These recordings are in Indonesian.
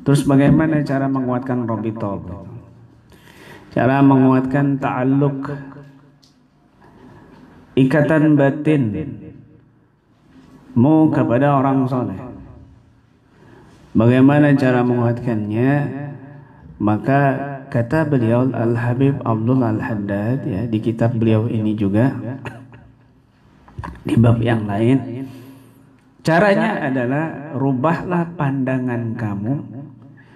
Terus bagaimana cara menguatkan robito? Cara menguatkan ta'alluq, ikatan batinmu kepada orang soleh. Bagaimana cara menguatkannya? Maka kata beliau Al-Habib Abdul Al-Haddad, ya, di kitab beliau ini juga di bab yang lain, caranya adalah rubahlah pandangan kamu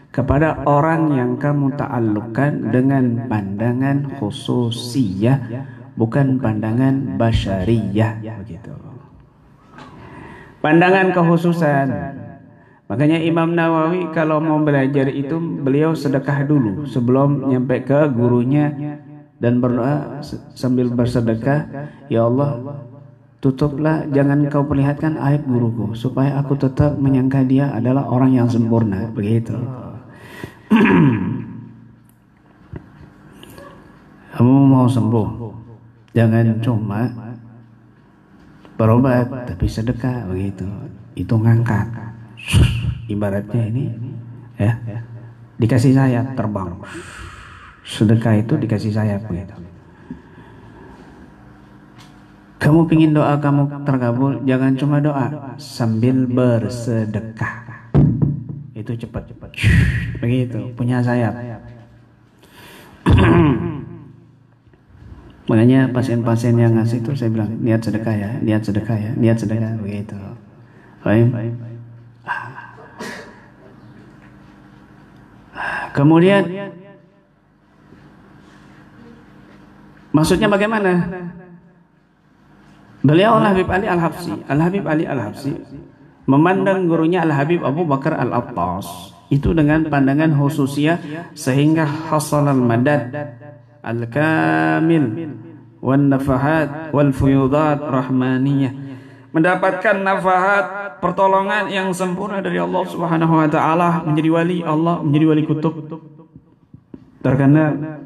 kepada orang yang kamu ta'alluqkan dengan pandangan khususiyah, bukan pandangan basyariyah, begitu. Pandangan kekhususan. Makanya Imam Nawawi kalau mau belajar itu beliau sedekah dulu sebelum nyampe ke gurunya dan berdoa sambil bersedekah, ya Allah, tutuplah, jangan kau perlihatkan aib guruku supaya aku tetap menyangka dia adalah orang yang sempurna, begitu. Kamu mau sembuh, jangan cuma berobat tapi sedekah, begitu. Itu ngangkat. Ibaratnya ini, ya, dikasih sayap terbang. Sedekah itu dikasih sayap, begitu. Kamu pingin doa kamu terkabul, jangan cuma doa sambil bersedekah. Itu cepat, begitu, punya sayap. Makanya pasien-pasien yang ngasih itu saya bilang, niat sedekah ya, niat sedekah ya, niat sedekah, begitu. Baik. Kemudian maksudnya bagaimana? Beliau Al-Habib Ali Al-Habsyi, Al-Habib Ali Al-Habsyi memandang gurunya Al-Habib Abu Bakar Al-Attas itu dengan pandangan khususiyah, sehingga hasal al-madad al-kamil wan nafahat wal fuyudat rahmaniyah, mendapatkan nafahat, pertolongan yang sempurna dari Allah Subhanahu wa taala, menjadi wali Allah, menjadi wali kutub. Terkena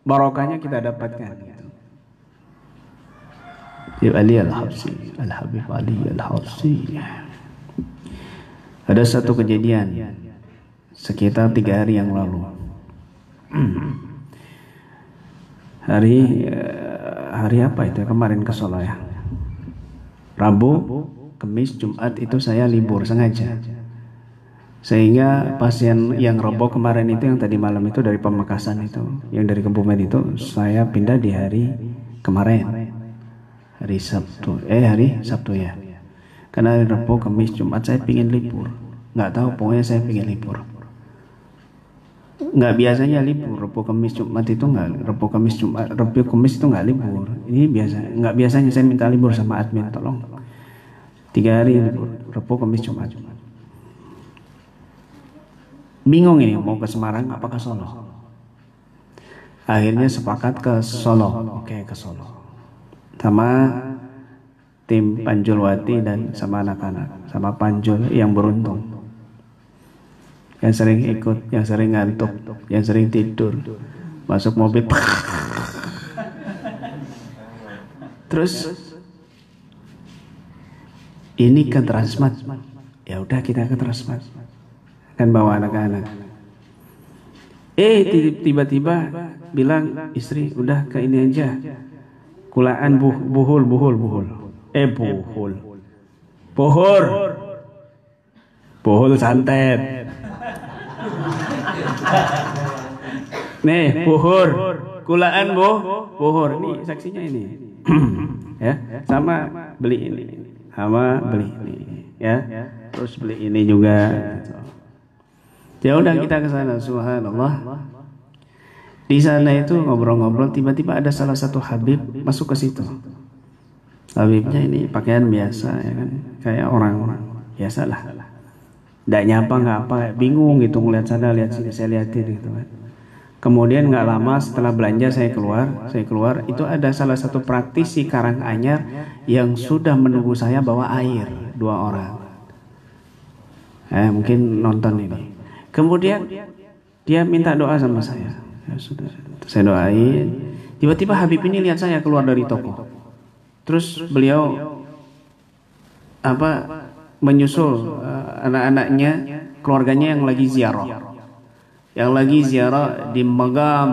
barokahnya kita dapatkan. Ali Al-Habsyi, Al-Habib Ali Al-Habsyi. Ada satu kejadian sekitar 3 hari yang lalu. Hari apa itu? Kemarin ke Solo ya. Rabu, Kamis, Jumat itu saya libur sengaja. Sehingga pasien yang roboh kemarin itu, yang tadi malam itu dari Pamekasan itu, yang dari Kebumen itu, saya pindah di hari kemarin. Hari Sabtu ya. Karena hari Rabu, Kamis, Jumat saya pingin libur. Nggak tahu, pokoknya saya pingin libur. Nggak biasanya libur Rabu, Kamis, Jumat itu nggak. Rabu, Kamis, Jumat, Rabu, Kamis itu nggak libur. Ini nggak biasanya saya minta libur sama admin, tolong 3 hari libur, Rabu, Kamis, Jumat. Bingung ini mau ke Semarang apa ke Solo. Akhirnya sepakat ke Solo. Oke, ke Solo. Sama tim Panjulwati dan sama anak-anak, sama Panjul yang beruntung, yang sering ikut, yang sering ngantuk, yang sering tidur, masuk mobil terus ini ke Transmart, ya udah kita ke Transmart kan bawa anak-anak. Tiba-tiba bilang istri, udah ke ini aja, Kulaan buhul. Buhul santet. Nih, buhur. Kulaan buhur. Nih saksinya ini. Ya, sama beli ini. Sama beli ini, ya. Terus beli ini juga. Ya udah kita ke sana, subhanallah. Di sana itu ngobrol-ngobrol, tiba-tiba ada salah satu Habib masuk ke situ. Habibnya ini pakaian biasa, ya kan, kayak orang biasa lah. Nggak nyapa, nggak apa, bingung gitu ngeliat sana, lihat sini, saya liatin gitu kan. Kemudian nggak lama setelah belanja saya keluar, itu ada salah satu praktisi Karanganyar yang sudah menunggu saya bawa air, 2 orang. Mungkin nonton ini. Kemudian dia minta doa sama saya. Ya sudah, saya doain. Tiba-tiba Habib ini lihat saya keluar dari toko. Terus beliau menyusul anak-anaknya keluarganya yang lagi ziarah. Yang lagi ziarah di Maqam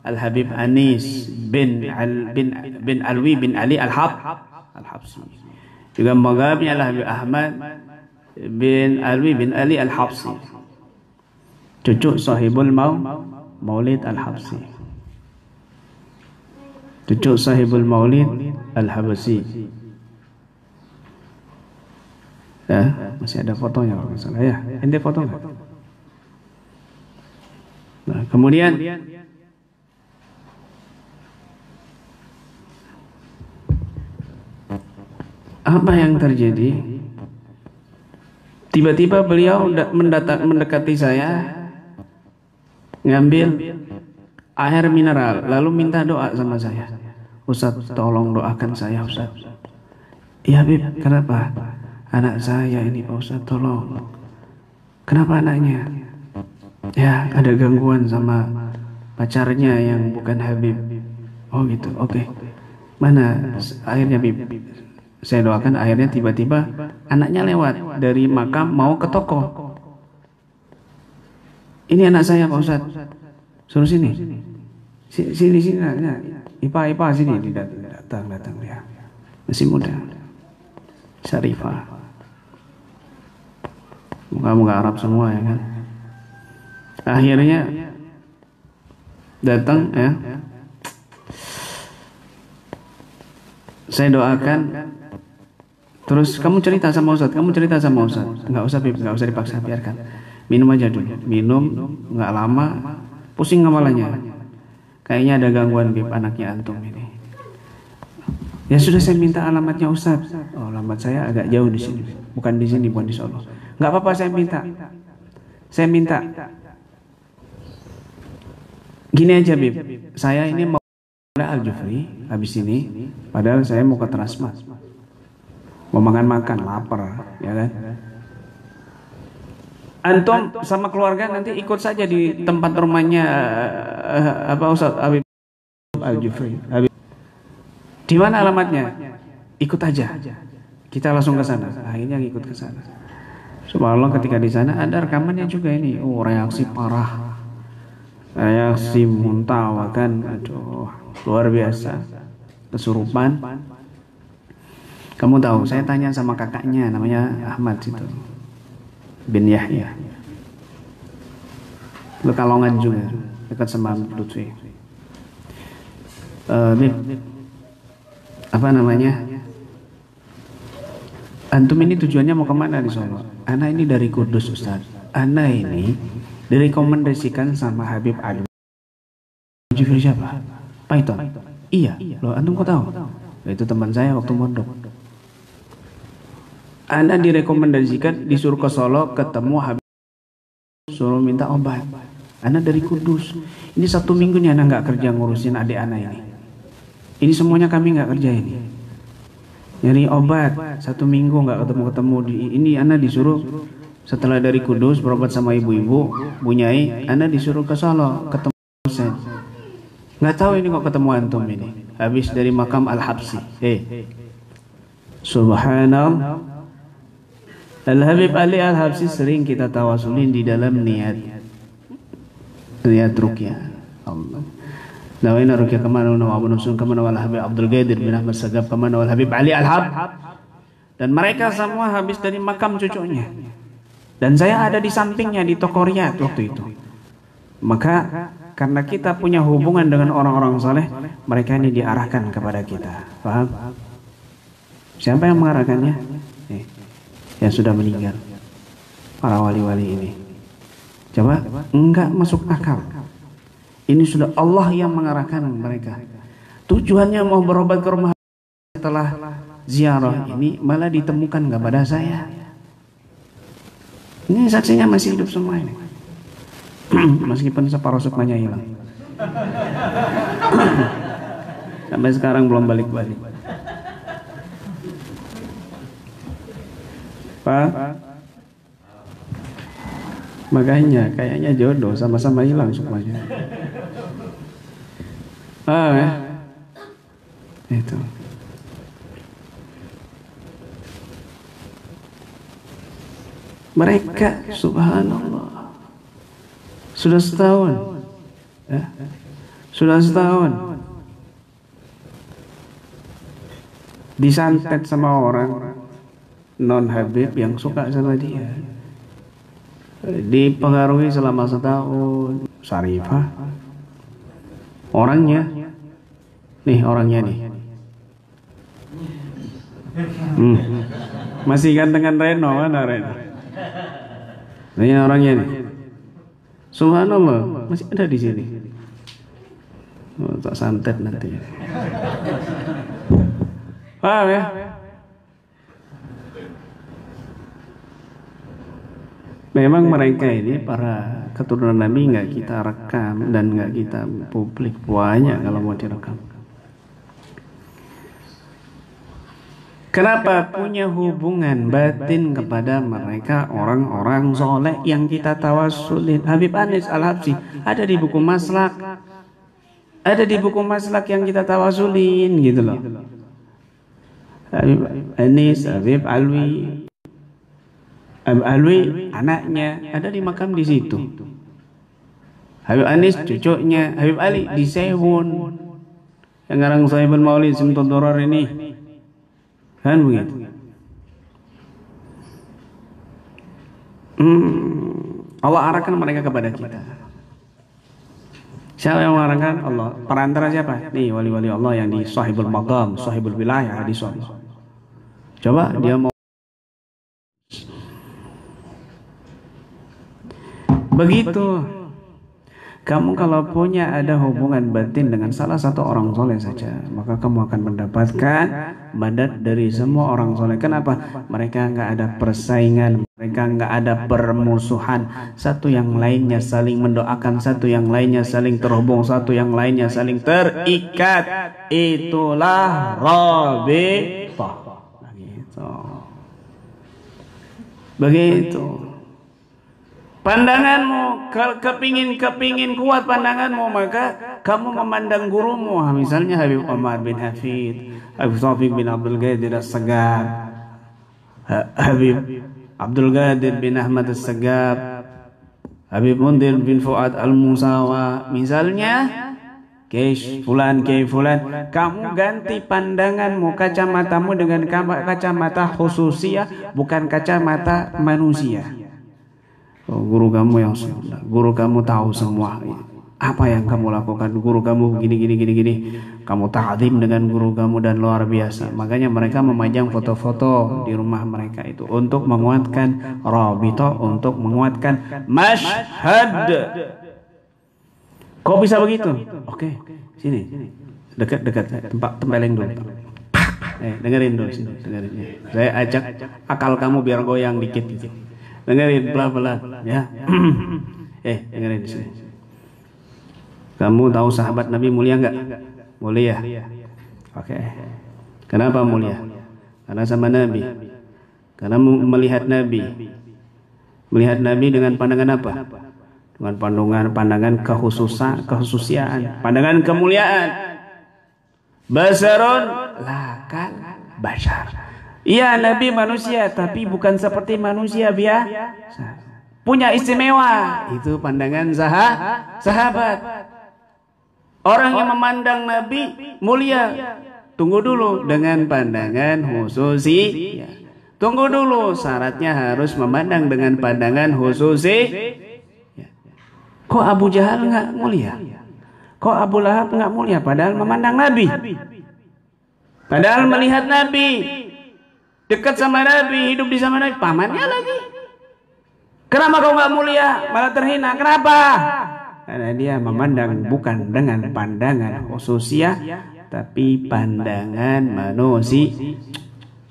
Al-Habib Anis bin Alwi bin Ali Al-Habsi. Juga Maqamnya Al-Habib Ahmad bin Alwi bin Ali Al-Habsi, cucu sahibul Maulid Al-Habsi, cucu sahibul Maulid Al-Habsi. Ya, masih ada fotonya kalau nggak salah ya. Ente foto nggak? Nah, kemudian apa yang terjadi? Tiba-tiba beliau mendekati saya, ngambil air mineral, lalu minta doa sama saya. Ustadz, tolong doakan saya, Ustadz. Iya, Habib, kenapa? Anak saya ini, Pak Ustadz, tolong. Kenapa anaknya? Ya, ada gangguan sama pacarnya yang bukan Habib. Oh gitu, oke. Mana airnya, Habib? Saya doakan akhirnya tiba-tiba anaknya lewat dari makam mau ke toko. Ini anak saya, Pak Ustadz. Suruh sini. Sini. Nah, Ipa sini. Datang ya. Masih muda. Syarifah. Muka-muka Arab semua ya kan. Akhirnya datang ya. Saya doakan. Terus kamu cerita sama Ustadz. Enggak usah, Bib, enggak usah dipaksa, biarkan. Minum aja dulu. Minum, enggak lama pusing kepalanya. Kayaknya ada gangguan, Bib, anaknya antum ini. Ya sudah, saya minta alamatnya Ustadz. Oh, alamat saya agak jauh di sini. Bukan di sini, bukan di Solo. Enggak apa-apa, saya minta. Gini aja, Bib. Saya ini mau Al-Jufri habis ini, padahal saya mau ke Transmart. Mau makan, lapar, ya kan? Antum sama keluarga nanti ikut saja di tempat rumahnya Ustadz Habib Al-Jufri. Di mana alamatnya? Ikut aja. Kita langsung ke sana. Akhirnya ikut ke sana. Subhanallah, ketika di sana ada rekamannya juga ini. Oh, reaksi parah. Reaksi muntah kan, aduh, luar biasa. Kesurupan. Kamu tahu, saya tanya sama kakaknya, namanya Ahmad situ, bin Yahya. Pekalongan juga, dekat sama Lutfi. Apa namanya? Antum ini tujuannya mau kemana di Solo? Ana ini dari Kudus, Ustaz. Ana ini direkomendasikan sama Habib Al-Jufri. Siapa? Python. Iya. Loh, antum kok tahu? Itu teman saya waktu mondok. Anda direkomendasikan disuruh ke Solo ketemu Habib, suruh minta obat. Anda dari Kudus. Ini 1 minggu nih Anda nggak kerja ngurusin adik Anda ini. Ini semuanya kami nggak kerja ini. Nyari obat 1 minggu nggak ketemu ini Anda disuruh setelah dari Kudus berobat sama ibu-ibu, Bu Nyai, Anda disuruh ke Solo ketemu Husain. Nggak tahu ini kok ketemu antum ini. Habis dari makam Al-Habsi. Subhanallah. Al-Habib Ali Al-Habsi sering kita tawasulin di dalam niat ruqyah. Allah. Nawaina ruqyah kemana wa Abu Nusun kemana wal Habib Abdul Qadir bin Ahmad Sagaf kemana wal Habib Ali Al-Hab. Dan mereka semua habis dari makam cucunya. Dan saya ada di sampingnya di toko Riyadh waktu itu. Maka karena kita punya hubungan dengan orang-orang saleh, mereka ini diarahkan kepada kita. Paham? Siapa yang mengarahkannya? Yang sudah meninggal, para wali-wali ini. Coba, enggak masuk akal. Ini sudah Allah yang mengarahkan mereka. Tujuannya mau berobat ke rumah setelah ziarah ini malah ditemukan kepada saya. Ini saksinya masih hidup semua ini. Meskipun separuh sukmanya hilang. Sampai sekarang belum balik-balik. Pak, makanya kayaknya jodoh, sama-sama hilang sukmanya. Itu. Mereka subhanallah sudah setahun, ya, sudah setahun disantet sama orang non Habib yang suka sama dia, dipengaruhi selama setahun. Syarifah orangnya nih masih gantengan Reno, mana Reno? Ini orangnya nih, subhanallah masih ada di sini. Oh, tak santet nanti. Paham ya? Memang mereka ini para keturunan Nabi nggak kita rekam dan nggak kita publik, banyak kalau mau direkam. Kenapa? Punya hubungan batin kepada mereka orang-orang soleh yang kita tawasulin. Habib Anis Al-Habsyi ada di buku Maslak, ada di buku Maslak yang kita tawasulin gitu loh. Habib Anis, Habib Alwi, Habib Alwi anaknya ada di makam di situ. Habib Anis cucunya, Habib Ali di Sewon. Yang ngarang Sahibul Maulid Simtul Durar ini. Kan begitu. Allah arahkan mereka kepada kita. Siapa yang mengarahkan? Allah. Perantara siapa? Nih wali-wali Allah yang di Sahibul Maqam, Sahibul Wilayah, di Sahibul. Coba dia mau begitu. Kamu kalau punya ada hubungan batin dengan salah satu orang soleh saja, maka kamu akan mendapatkan madad dari semua orang soleh. Kenapa? Mereka nggak ada persaingan, mereka nggak ada permusuhan. Satu yang lainnya saling mendoakan, satu yang lainnya saling terhubung, satu yang lainnya saling terikat. Itulah Rabithah. Begitu. Pandanganmu, kepingin kuat pandanganmu, maka kamu memandang gurumu. Misalnya Habib Omar bin Hafid, Habib Taufik bin Abdul Qadir As-Sagab, Habib Abdul Qadir bin Ahmad As-Sagab, Habib Mundir bin Fuad Al-Musawa. Misalnya Kiai Fulan. Kamu ganti pandanganmu, kacamatamu dengan kacamata khususiyah, bukan kacamata manusia. Oh, guru kamu yang sunnah, guru kamu tahu semua apa yang kamu lakukan, guru kamu gini. Kamu ta'zim dengan guru kamu dan luar biasa. Makanya mereka memajang foto-foto di rumah mereka itu untuk menguatkan Rabithah, untuk menguatkan masyhad. Kok bisa begitu? Oke, sini. Dekat tempeleng dulu. Dengerin dulu sini, dengerin. Saya ajak akal kamu biar goyang dikit gitu. Dengerin pelan-pelan ya. Dengerin di sini. Kamu tahu sahabat Nabi mulia enggak? Mulia. Oke. Kenapa mulia? Karena sama Nabi. Karena melihat Nabi. Melihat Nabi dengan pandangan apa? Dengan pandangan kehususiaan, pandangan kemuliaan. Basarun lakal bashar. Iya, Nabi manusia, tapi bukan seperti manusia biasa. Punya istimewa. Itu pandangan sahabat. Orang yang memandang Nabi mulia, tunggu dulu dengan pandangan khususi. Tunggu dulu, syaratnya harus memandang dengan pandangan khususi. Kok Abu Jahal nggak mulia? Kok Abu Lahab nggak mulia? Padahal memandang Nabi. Padahal melihat Nabi. Dekat sama Nabi, hidup di sama Nabi, pamannya lagi. Kenapa kau nggak mulia, malah terhina? Kenapa? Karena dia memandang bukan dengan pandangan khususnya, tapi pandangan manusia.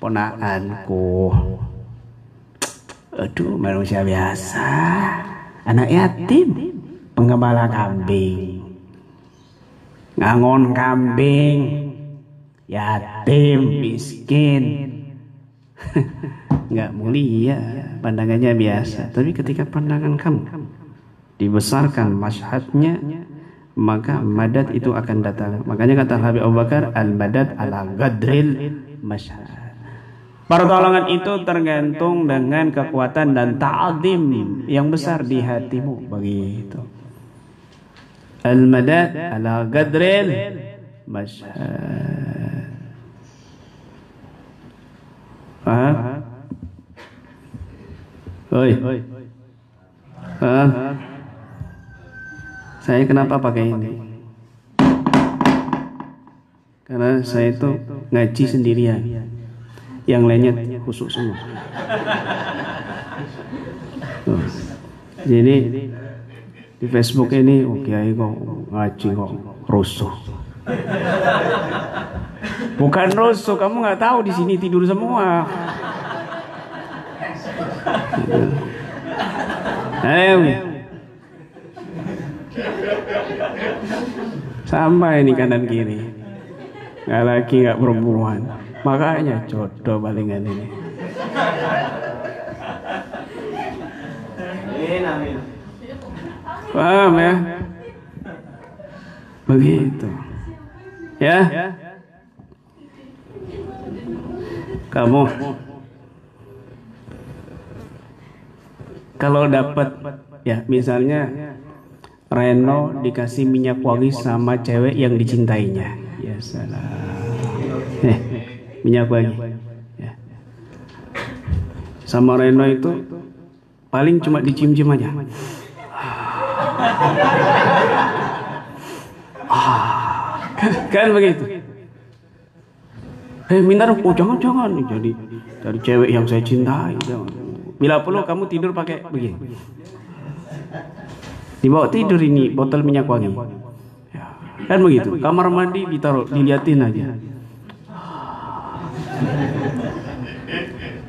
Ponakanku, aduh, manusia biasa, anak yatim, penggembala kambing, ngangon kambing, yatim, miskin. Nggak mulia, pandangannya biasa. Tapi ketika pandangan kamu dibesarkan masyhadnya, maka madad itu akan datang. Makanya kata Habib Abu Bakar, al-madad ala gadril masyhad. Pertolongan itu tergantung dengan kekuatan dan ta'zim yang besar di hatimu, begitu. Al-madad ala qadril mashhad. Paham? Oi. Paham? Saya kenapa pakai ini? Karena saya itu ngaji sendirian, yang lainnya khusus semua. Tuh. Jadi di Facebook ini, kiai kok ngaji kok rusuh. Bukan rusuh, kamu nggak tahu di sini tidur semua. Ayo. Sampai ini kanan kiri. Nggak laki nggak perempuan, makanya jodoh palingan ini. Paham ya? Begitu ya. Kamu kalau dapat ya, misalnya Reno dikasih minyak wangi sama cewek yang dicintainya. Ya salam. Minyak wangi. Ya. Sama Reno itu paling cuma dicium-cium aja. Kan begitu. Minta dong, jangan. Jadi dari cewek yang saya cintai. Jangan. Bila perlu kamu tidur pakai begini. Dibawa tidur ini botol minyak wangi. Kan begitu, kamar mandi ditaruh, diliatin aja.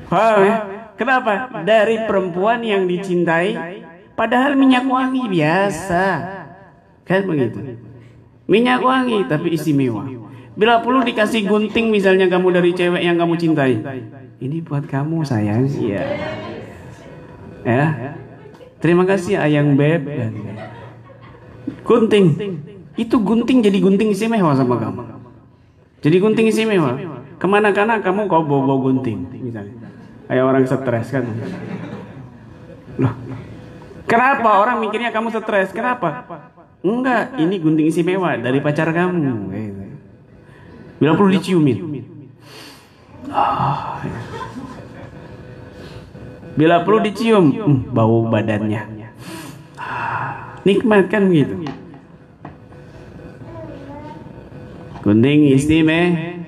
Paham ya? Kenapa? Dari perempuan yang dicintai, padahal minyak wangi biasa. Kan begitu. Minyak wangi tapi istimewa. Bila perlu dikasih gunting misalnya kamu dari cewek yang kamu cintai. Ini buat kamu sayang. Iya. Ya. Terima kasih ayang beb. Gunting. Itu gunting jadi gunting istimewa sama kamu. Jadi gunting istimewa. Kemana-kana kamu kau bawa gunting misalnya. Kayak orang stres kan. Loh. Kenapa orang mikirnya kamu stres? Kenapa? Enggak, ini gunting istimewa dari pacar kamu. Bila perlu diciumin. Bila perlu dicium, bau badannya. Nikmat kan begitu. Gunting istimewa.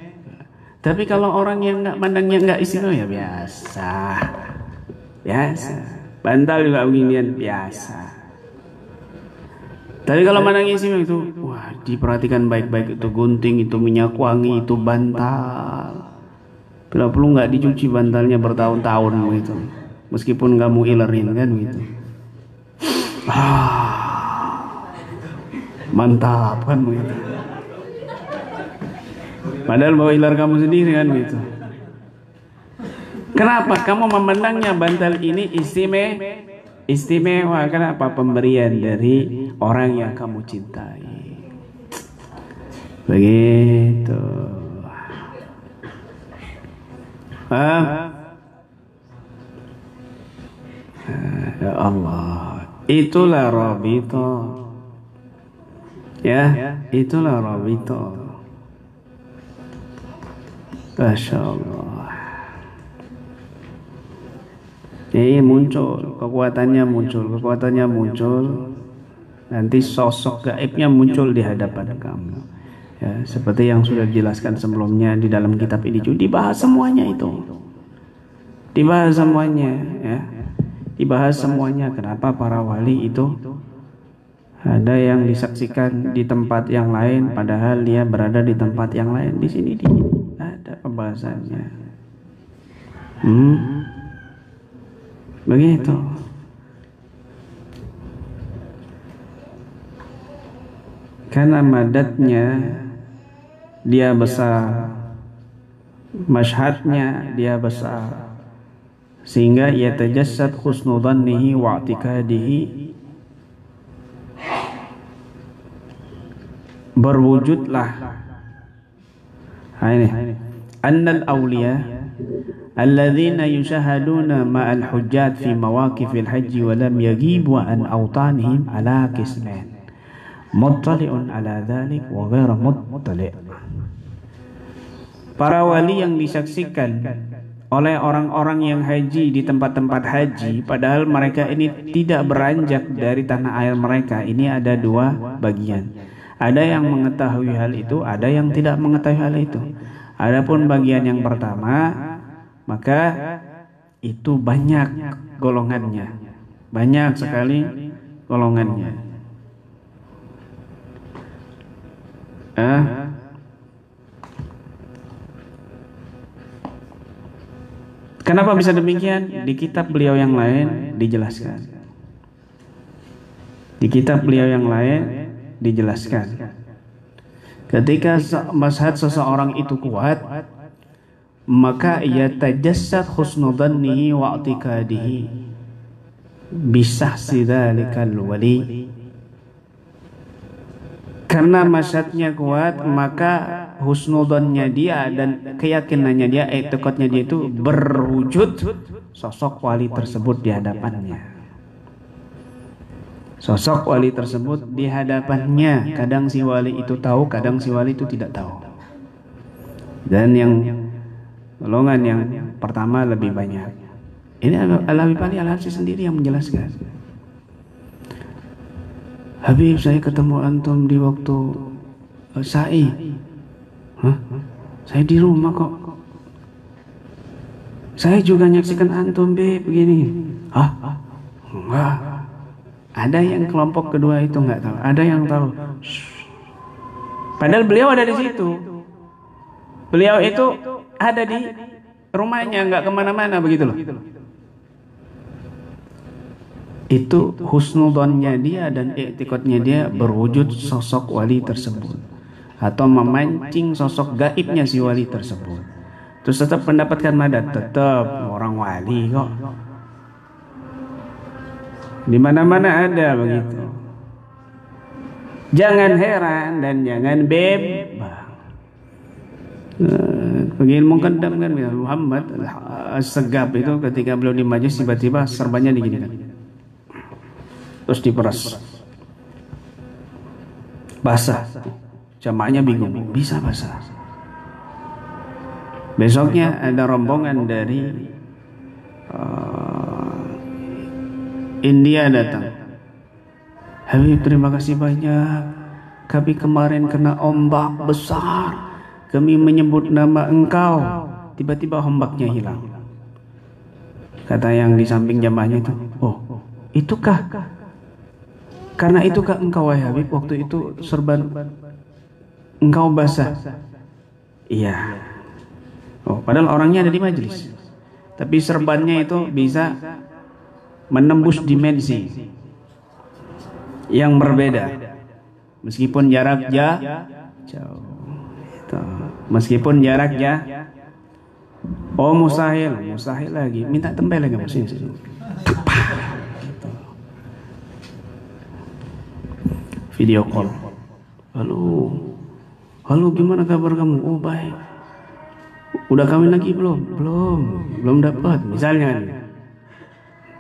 Tapi kalau orang yang nggak pandangnya nggak istimewa ya biasa. Bantal juga beginian biasa. Tapi kalau mandang istimewa itu, wah diperhatikan baik-baik, itu gunting, itu minyak wangi, itu bantal. Bila perlu nggak dicuci bantalnya bertahun-tahun gitu. Meskipun kamu ilerin kan gitu. Mantap kan begitu. Padahal bawa ilar kamu sendiri kan gitu. Kenapa kamu memandangnya bantal ini istimewa? Kenapa? Pemberian dari orang yang kamu cintai. Begitu. Ya Allah, itulah rabita. Ya, itulah rabita. Masya Allah. Jadi muncul, kekuatannya muncul, nanti sosok gaibnya muncul di hadapan kamu. Ya, seperti yang sudah dijelaskan sebelumnya di dalam kitab ini juga dibahas semuanya itu. Dibahas semuanya, ya. Dibahas semuanya. Kenapa para wali itu ada yang disaksikan di tempat yang lain, padahal dia berada di tempat yang lain. Di sini ada pembahasannya. Begitu. Karena madatnya dia besar, masyhadnya dia besar, sehingga yatajassad husnu dhannihi wa i'tiqadihi, berwujudlah ini annal awliya alladzina yushahaduna ma'al hujjat fi mawaqifil haji wa lam yaghibu an awtanihim ala qismain muttali'un ala dhalik wa ghairu muttali'. Para wali yang disaksikan oleh orang-orang yang haji di tempat-tempat haji padahal mereka ini tidak beranjak dari tanah air mereka, ini ada dua bagian. Ada yang mengetahui hal itu, ada yang tidak mengetahui hal itu. Adapun bagian yang pertama, maka itu banyak golongannya, banyak sekali golongannya. Kenapa bisa demikian? Di kitab beliau yang lain dijelaskan. Di kitab beliau yang lain dijelaskan. Ketika mazhab seseorang itu kuat, maka ia tajassad husnudhannihi wa i'tiqadihi bisahsi dzalikal wali. Karena mazhabnya kuat, maka husnudhannya dia dan keyakinannya dia, i'tiqadnya dia itu berwujud sosok wali tersebut di hadapannya. Sosok wali tersebut di hadapannya. Kadang si wali itu tahu, kadang si wali itu tidak tahu. Dan yang golongan yang pertama lebih banyak. Ini Al-Habib Ali Al-Habsyi sendiri yang menjelaskan. Habib, saya ketemu antum di waktu sa'i. Hah? Saya di rumah kok. Saya juga nyaksikan antum, Beb, begini. Hah? Enggak. Ada yang kelompok kedua itu nggak tahu, ada yang tahu. Padahal beliau ada di situ. Beliau itu ada di rumahnya, nggak kemana-mana begitu loh. Itu husnudhannya dia dan i'tiqadnya dia berwujud sosok wali tersebut, atau memancing sosok gaibnya si wali tersebut. Terus tetap mendapatkan madad, tetap orang wali kok. Di mana-mana ada begitu. Jangan heran dan jangan bimbang. Begini Muqaddam kan Muhammad As-Segaf itu ketika beliau di majlis tiba-tiba serbannya diginikan. Terus diperas. Basah. Jamaahnya bingung, bisa basah. Besoknya ada rombongan dari India datang. Habib, terima kasih banyak. Kami kemarin kena ombak besar. Kami menyebut nama engkau. Tiba-tiba ombaknya hilang. Kata yang di samping jamaahnya itu, oh, itukah? Karena itukah engkau, wahai Habib, waktu itu serban engkau basah? Iya. Oh, padahal orangnya ada di majelis. Tapi serbannya itu bisa menembus dimensi yang berbeda, meskipun jarak jauh. Meskipun jarak oh mustahil lagi, minta tempel lagi mesin. Video call. Halo, gimana kabar kamu? Oh baik. Udah kawin lagi belum dapat, misalnya kan.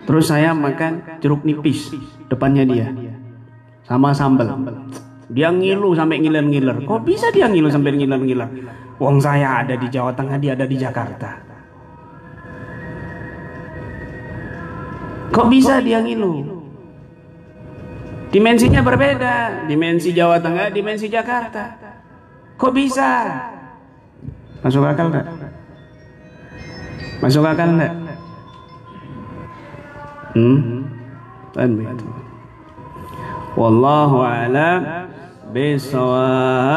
Terus saya makan jeruk nipis depannya dia sama sambal. Dia ngilu sampai ngiler-ngiler. Kok bisa dia ngilu sampai ngiler-ngiler? Wong saya ada di Jawa Tengah, dia ada di Jakarta. Kok bisa dia ngilu? Dimensinya berbeda. Dimensi Jawa Tengah, dimensi Jakarta. Kok bisa? Masuk akal enggak? Masuk akal enggak? Kan begitu. Wallahu a'lam bishawab.